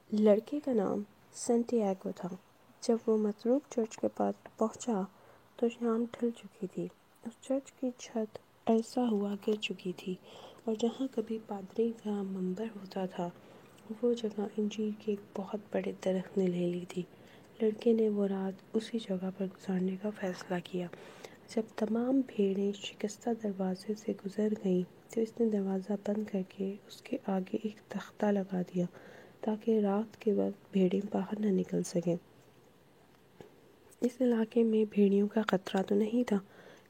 لڑکے کا نام سنٹیاگو تھا۔ جب وہ متروک چرچ کے پاس پہنچا تو شام ڈھل چکی تھی۔ اس چرچ کی چھت عرصہ ہوا گر چکی تھی اور جہاں کبھی پادری کا منبر ہوتا تھا وہ جگہ انجیر کے ایک بہت بڑے درخت نے لے لی تھی۔ لڑکے نے وہ رات اسی جگہ پر گزارنے کا فیصلہ کیا۔ جب تمام بھیڑیں شکستہ دروازے سے گزر گئیں تو اس نے دروازہ بند کر کے اس کے آگے ایک تختہ لگا دیا تاکہ رات کے وقت بھیڑیں باہر نہ نکل سکیں۔ اس علاقے میں بھیڑیوں کا خطرہ تو نہیں تھا،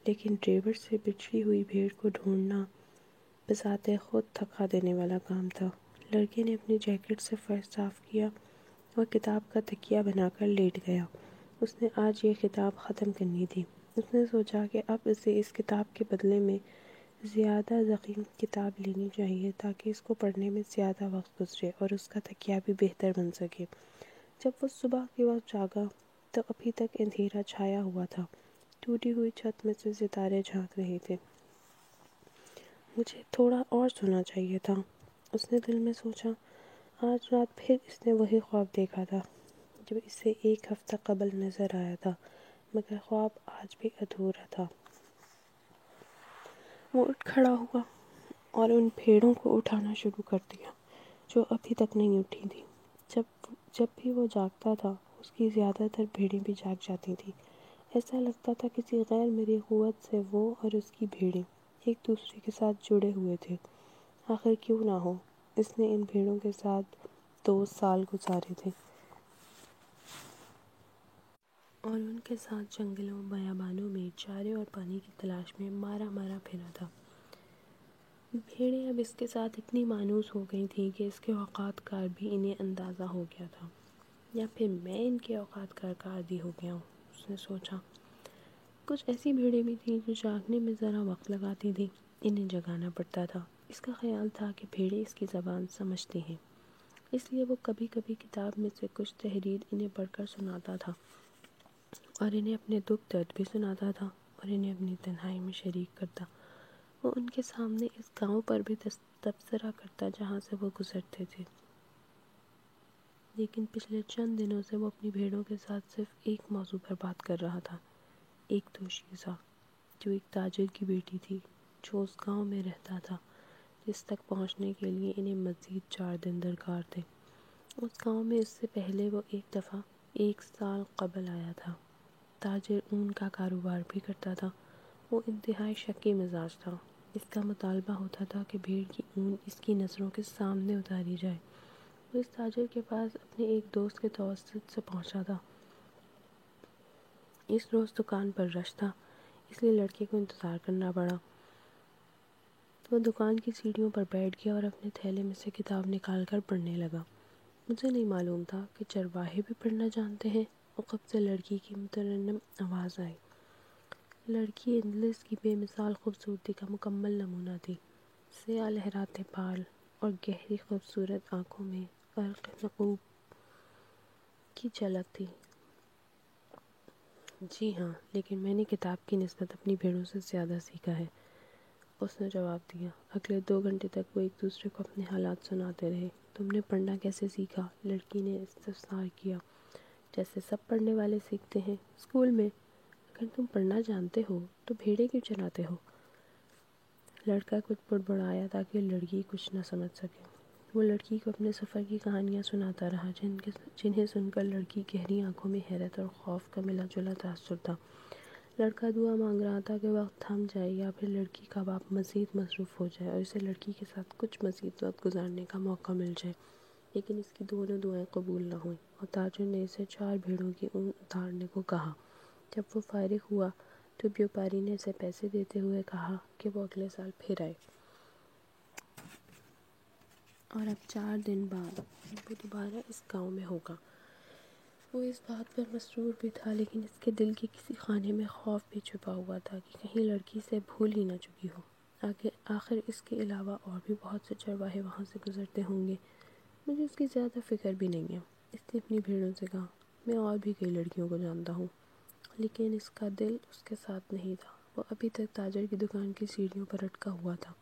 لیکن ڈرائیور سے بچھی ہوئی بھیڑ کو ڈھونڈنا بذات خود تھکا دینے والا کام تھا۔ لڑکے نے اپنی جیکٹ سے فرش صاف کیا اور کتاب کا تکیہ بنا کر لیٹ گیا۔ اس نے آج یہ کتاب ختم کرنی تھی۔ اس نے سوچا کہ اب اسے اس کتاب کے بدلے میں زیادہ ضخیم کتاب لینی چاہیے تاکہ اس کو پڑھنے میں زیادہ وقت گزرے اور اس کا تکیہ بھی بہتر بن سکے۔ جب وہ صبح کے وقت جاگا تو ابھی تک اندھیرا چھایا ہوا تھا۔ ٹوٹی ہوئی چھت میں سے ستارے جھانک رہے تھے۔ مجھے تھوڑا اور سونا چاہیے تھا، اس نے دل میں سوچا۔ آج رات پھر اس نے وہی خواب دیکھا تھا جو اسے ایک ہفتہ قبل نظر آیا تھا، مگر خواب آج بھی ادھورا تھا۔ وہ اٹھ کھڑا ہوا اور ان بھیڑوں کو اٹھانا شروع کر دیا جو ابھی تک نہیں اٹھی تھی۔ جب بھی وہ جاگتا تھا اس کی زیادہ تر بھیڑیں بھی جاگ جاتی تھیں۔ ایسا لگتا تھا کسی غیر مرئی قوت سے وہ اور اس کی بھیڑیں ایک دوسرے کے ساتھ جڑے ہوئے تھے۔ آخر کیوں نہ ہو، اس نے ان بھیڑوں کے ساتھ 2 سال گزارے تھے اور ان کے ساتھ جنگلوں بیابانوں میں چارے اور پانی کی تلاش میں مارا پھرا تھا۔ بھیڑیں اب اس کے ساتھ اتنی مانوس ہو گئی تھیں کہ اس کے اوقات کار بھی انہیں اندازہ ہو گیا تھا، یا پھر میں ان کے اوقات کار کا عادی ہو گیا ہوں، اس نے سوچا۔ کچھ ایسی بھیڑیں بھی تھیں جو جاگنے میں ذرا وقت لگاتی تھیں، انہیں جگانا پڑتا تھا۔ اس کا خیال تھا کہ بھیڑیں اس کی زبان سمجھتی ہیں، اس لیے وہ کبھی کبھی کتاب میں سے کچھ تحریر انہیں پڑھ کر سناتا تھا اور انہیں اپنے دکھ درد بھی سناتا تھا اور انہیں اپنی تنہائی میں شریک کرتا۔ وہ ان کے سامنے اس گاؤں پر بھی تبصرہ کرتا جہاں سے وہ گزرتے تھے، لیکن پچھلے چند دنوں سے وہ اپنی بھیڑوں کے ساتھ صرف ایک موضوع پر بات کر رہا تھا، ایک دوشیزہ جو ایک تاجر کی بیٹی تھی جو اس گاؤں میں رہتا تھا، جس تک پہنچنے کے لیے انہیں مزید 4 دن درکار تھے۔ اس گاؤں میں اس سے پہلے وہ ایک دفعہ 1 سال قبل آیا تھا۔ تاجر اون کا کاروبار بھی کرتا تھا۔ وہ انتہائی شکی مزاج تھا۔ اس کا مطالبہ ہوتا تھا کہ بھیڑ کی اون اس کی نظروں کے سامنے اتاری جائے۔ وہ اس تاجر کے پاس اپنے ایک دوست کے توسط سے پہنچا تھا۔ اس روز دکان پر رش تھا، اس لیے لڑکے کو انتظار کرنا پڑا۔ وہ دکان کی سیڑھیوں پر بیٹھ گیا اور اپنے تھیلے میں سے کتاب نکال کر پڑھنے لگا۔ مجھے نہیں معلوم تھا کہ چرواہے بھی پڑھنا جانتے ہیں، عقب سے لڑکی کی مترنم آواز آئی۔ لڑکی اندلس کی بے مثال خوبصورتی کا مکمل نمونہ تھی۔ سیاہ لہراتے بال اور گہری خوبصورت آنکھوں میں عرق نقوب کی جھلک تھی۔ جی ہاں، لیکن میں نے کتاب کی نسبت اپنی بھیڑوں سے زیادہ سیکھا ہے، اس نے جواب دیا۔ اگلے 2 گھنٹے تک وہ ایک دوسرے کو اپنے حالات سناتے رہے۔ تم نے پڑھنا کیسے سیکھا؟ لڑکی نے استفسار کیا۔ جیسے سب پڑھنے والے سیکھتے ہیں، اسکول میں۔ اگر تم پڑھنا جانتے ہو تو بھیڑیں کیوں چلاتے ہو؟ لڑکا کچھ بڑبڑایا تاکہ لڑکی کچھ نہ سمجھ سکے۔ وہ لڑکی کو اپنے سفر کی کہانیاں سناتا رہا جنہیں سن کر لڑکی گہری آنکھوں میں حیرت اور خوف کا ملا جلا تاثر تھا۔ لڑکا دعا مانگ رہا تھا کہ وقت تھم جائے یا پھر لڑکی کا باپ مزید مصروف ہو جائے اور اسے لڑکی کے ساتھ کچھ مزید وقت گزارنے کا موقع مل جائے، لیکن اس کی دونوں دعائیں قبول نہ ہوئیں اور تاجر نے اسے 4 بھیڑوں کی اون اتارنے کو کہا۔ جب وہ فارغ ہوا تو بیوپاری نے اسے پیسے دیتے ہوئے کہا کہ وہ اگلے سال پھر آئے اور اب 4 دن بعد وہ دوبارہ اس گاؤں میں ہوگا۔ وہ اس بات پر مسرور بھی تھا، لیکن اس کے دل کے کسی خانے میں خوف بھی چھپا ہوا تھا کہ کہیں لڑکی سے بھول ہی نہ چکی ہو۔ آخر اس کے علاوہ اور بھی بہت سے چرواہے وہاں سے گزرتے ہوں گے، مجھے اس کی زیادہ فکر بھی نہیں ہے، اس نے اپنی بھیڑوں سے کہا۔ میں اور بھی کئی لڑکیوں کو جانتا ہوں، لیکن اس کا دل اس کے ساتھ نہیں تھا۔ وہ ابھی تک تاجر کی دکان کی سیڑھیوں پر اٹکا ہوا تھا۔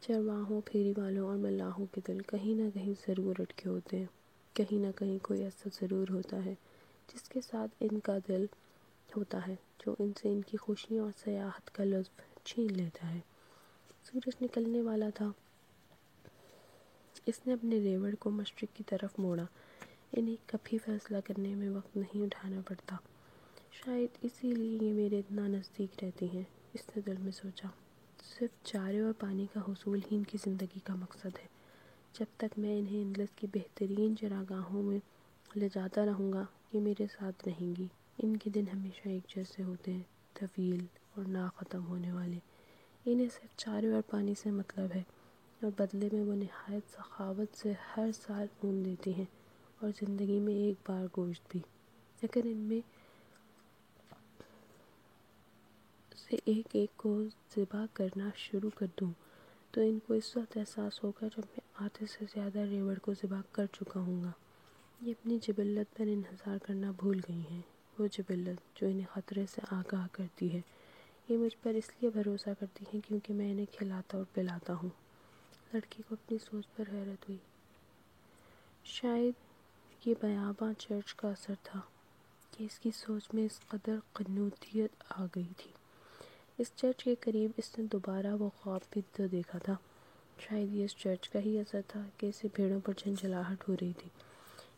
چرواہوں، پھیری والوں اور ملاحوں کے دل کہیں نہ کہیں ضرور اٹکے ہوتے ہیں، کہیں نہ کہیں کوئی ایسا ضرور ہوتا ہے جس کے ساتھ ان کا دل ہوتا ہے، جو ان سے ان کی خوشیوں اور سیاحت کا لطف چھین لیتا ہے۔ سورج نکلنے والا تھا۔ اس نے اپنے ریوڑ کو مشرق کی طرف موڑا۔ انہیں کبھی فیصلہ کرنے میں وقت نہیں اٹھانا پڑتا، شاید اسی لیے یہ میرے اتنا نزدیک رہتی ہیں، اس نے دل میں سوچا۔ صرف چارے اور پانی کا حصول ہی ان کی زندگی کا مقصد ہے۔ جب تک میں انہیں اندلس کی بہترین چراگاہوں میں لے جاتا رہوں گا، یہ میرے ساتھ رہیں گی۔ ان کے دن ہمیشہ ایک جیسے ہوتے ہیں، طویل اور نا ختم ہونے والے۔ انہیں صرف چارے اور پانی سے مطلب ہے، اور بدلے میں وہ نہایت سخاوت سے ہر سال اون دیتی ہیں، اور زندگی میں ایک بار گوشت بھی۔ اگر ان میں سے ایک ایک کو ذبح کرنا شروع کر دوں تو ان کو اس وقت احساس ہوگا جب میں آدھے سے زیادہ ریوڑ کو ذبح کر چکا ہوں گا۔ یہ اپنی جبلت پر انحصار کرنا بھول گئی ہیں، وہ جبلت جو انہیں خطرے سے آگاہ کرتی ہے۔ یہ مجھ پر اس لیے بھروسہ کرتی ہیں کیونکہ میں انہیں کھلاتا اور پلاتا ہوں۔ لڑکی کو اپنی سوچ پر حیرت ہوئی۔ شاید یہ بیاباں چرچ کا اثر تھا کہ اس کی سوچ میں اس قدر قنوعیت آ گئی تھی۔ اس چرچ کے قریب اس نے دوبارہ وہ خواب بھی تو دیکھا تھا۔ شاید یہ اس چرچ کا ہی اثر تھا کہ اسے بھیڑوں پر جھنجھلاہٹ ہو رہی تھی۔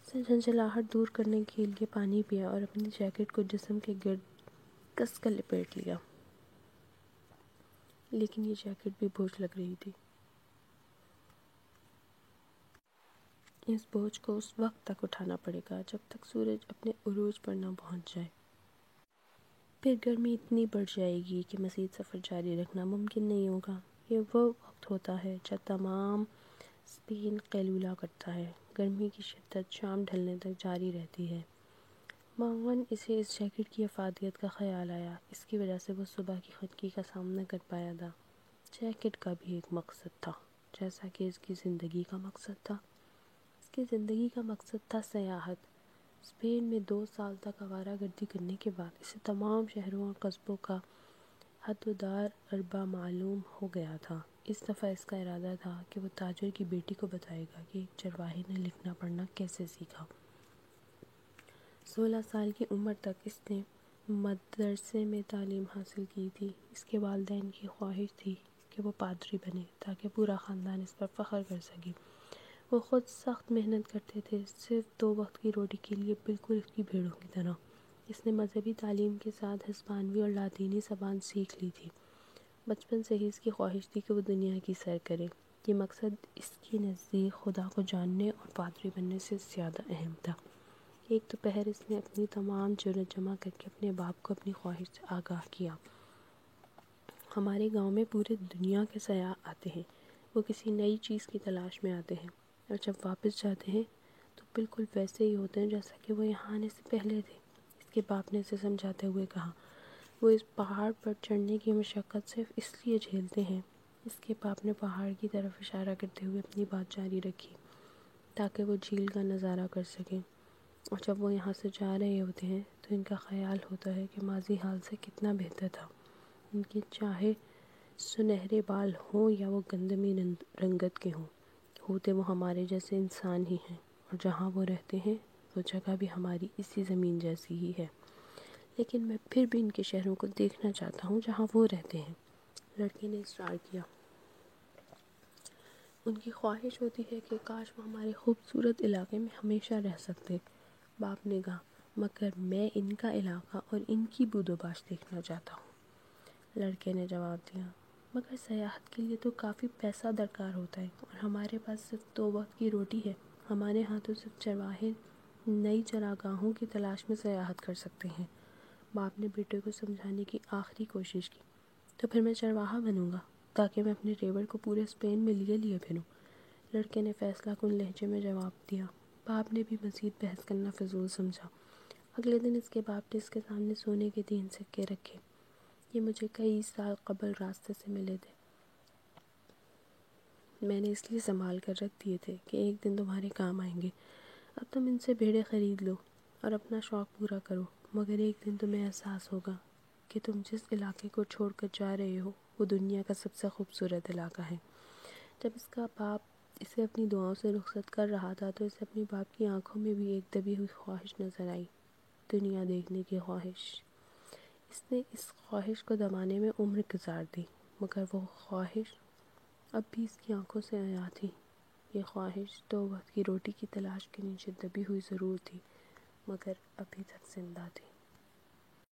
اس نے جھنجھلاہٹ دور کرنے کے لیے پانی پیا اور اپنی جیکٹ کو جسم کے گرد کس کر لپیٹ لیا، لیکن یہ جیکٹ بھی بوجھ لگ رہی تھی۔ اس بوجھ کو اس وقت تک اٹھانا پڑے گا جب تک سورج اپنے عروج پر نہ پہنچ جائے۔ پھر گرمی اتنی بڑھ جائے گی کہ مزید سفر جاری رکھنا ممکن نہیں ہوگا۔ یہ وہ وقت ہوتا ہے جب تمام اسپین قیلولہ کرتا ہے۔ گرمی کی شدت شام ڈھلنے تک جاری رہتی ہے۔ معاون اسے اس جیکٹ کی افادیت کا خیال آیا۔ اس کی وجہ سے وہ صبح کی خنکی کا سامنا کر پایا تھا۔ جیکٹ کا بھی ایک مقصد تھا، جیسا کہ اس کی زندگی کا مقصد تھا۔ اس کی زندگی کا مقصد تھا سیاحت۔ اسپین میں 2 سال تک آوارہ گردی کرنے کے بعد اسے تمام شہروں اور قصبوں کا حدودار اربا معلوم ہو گیا تھا۔ اس دفعہ اس کا ارادہ تھا کہ وہ تاجر کی بیٹی کو بتائے گا کہ ایک چرواہے نے لکھنا پڑھنا کیسے سیکھا۔ 16 سال کی عمر تک اس نے مدرسے میں تعلیم حاصل کی تھی۔ اس کے والدین کی خواہش تھی کہ وہ پادری بنے تاکہ پورا خاندان اس پر فخر کر سکے۔ وہ خود سخت محنت کرتے تھے، صرف 2 وقت کی روٹی کے لیے، بالکل اس کی بھیڑوں کی طرح۔ اس نے مذہبی تعلیم کے ساتھ ہسپانوی اور لاطینی زبان سیکھ لی تھی۔ بچپن سے ہی اس کی خواہش تھی کہ وہ دنیا کی سیر کرے۔ یہ مقصد اس کے نزدیک خدا کو جاننے اور پادری بننے سے زیادہ اہم تھا۔ ایک دوپہر اس نے اپنی تمام جرات جمع کر کے اپنے باپ کو اپنی خواہش سے آگاہ کیا۔ ہمارے گاؤں میں پورے دنیا کے سیاح آتے ہیں۔ وہ کسی نئی چیز کی تلاش میں آتے ہیں، اور جب واپس جاتے ہیں تو بالکل ویسے ہی ہوتے ہیں جیسا کہ وہ یہاں آنے سے پہلے تھے۔ اس کے باپ نے اسے سمجھاتے ہوئے کہا۔ وہ اس پہاڑ پر چڑھنے کی مشقت صرف اس لیے جھیلتے ہیں۔ اس کے باپ نے پہاڑ کی طرف اشارہ کرتے ہوئے اپنی بات جاری رکھی، تاکہ وہ جھیل کا نظارہ کر سکیں۔ اور جب وہ یہاں سے جا رہے ہوتے ہیں تو ان کا خیال ہوتا ہے کہ ماضی حال سے کتنا بہتر تھا۔ ان کے چاہے سنہرے بال ہوں یا وہ گندمی رنگت کے ہوں، ہوتے وہ ہمارے جیسے انسان ہی ہیں، اور جہاں وہ رہتے ہیں وہ جگہ بھی ہماری اسی زمین جیسی ہی ہے۔ لیکن میں پھر بھی ان کے شہروں کو دیکھنا چاہتا ہوں جہاں وہ رہتے ہیں، لڑکی نے اصرار کیا۔ ان کی خواہش ہوتی ہے کہ کاش وہ ہمارے خوبصورت علاقے میں ہمیشہ رہ سکتے۔ باپ نے کہا، مگر میں ان کا علاقہ اور ان کی بود و باش دیکھنا چاہتا ہوں۔ لڑکے نے جواب دیا، مگر سیاحت کے لیے تو کافی پیسہ درکار ہوتا ہے، اور ہمارے پاس صرف 2 وقت کی روٹی ہے۔ ہمارے ہاں تو صرف چرواہے نئی چراگاہوں کی تلاش میں سیاحت کر سکتے ہیں۔ باپ نے بیٹے کو سمجھانے کی آخری کوشش کی۔ تو پھر میں چرواہا بنوں گا تاکہ میں اپنے ریوڑ کو پورے اسپین میں لیے لیے پھروں۔ لڑکے نے فیصلہ کن لہجے میں جواب دیا۔ باپ نے بھی مزید بحث کرنا فضول سمجھا۔ اگلے دن اس کے باپ نے اس کے سامنے سونے کے 3 سکے رکھے۔ یہ مجھے کئی سال قبل راستے سے ملے تھے۔ میں نے اس لیے سنبھال کر رکھ دیے تھے کہ ایک دن تمہارے کام آئیں گے۔ اب تم ان سے بھیڑیں خرید لو اور اپنا شوق پورا کرو، مگر ایک دن تمہیں احساس ہوگا کہ تم جس علاقے کو چھوڑ کر جا رہے ہو وہ دنیا کا سب سے خوبصورت علاقہ ہے۔ جب اس کا باپ اسے اپنی دعاؤں سے رخصت کر رہا تھا تو اسے اپنے باپ کی آنکھوں میں بھی ایک دبی ہوئی خواہش نظر آئی، دنیا دیکھنے کی خواہش۔ اس نے اس خواہش کو دبانے میں عمر گزار دی، مگر وہ خواہش اب بھی اس کی آنکھوں سے عیاں تھی۔ یہ خواہش 2 وقت کی روٹی کی تلاش کے نیچے دبی ہوئی ضرور تھی، مگر ابھی تک زندہ تھی۔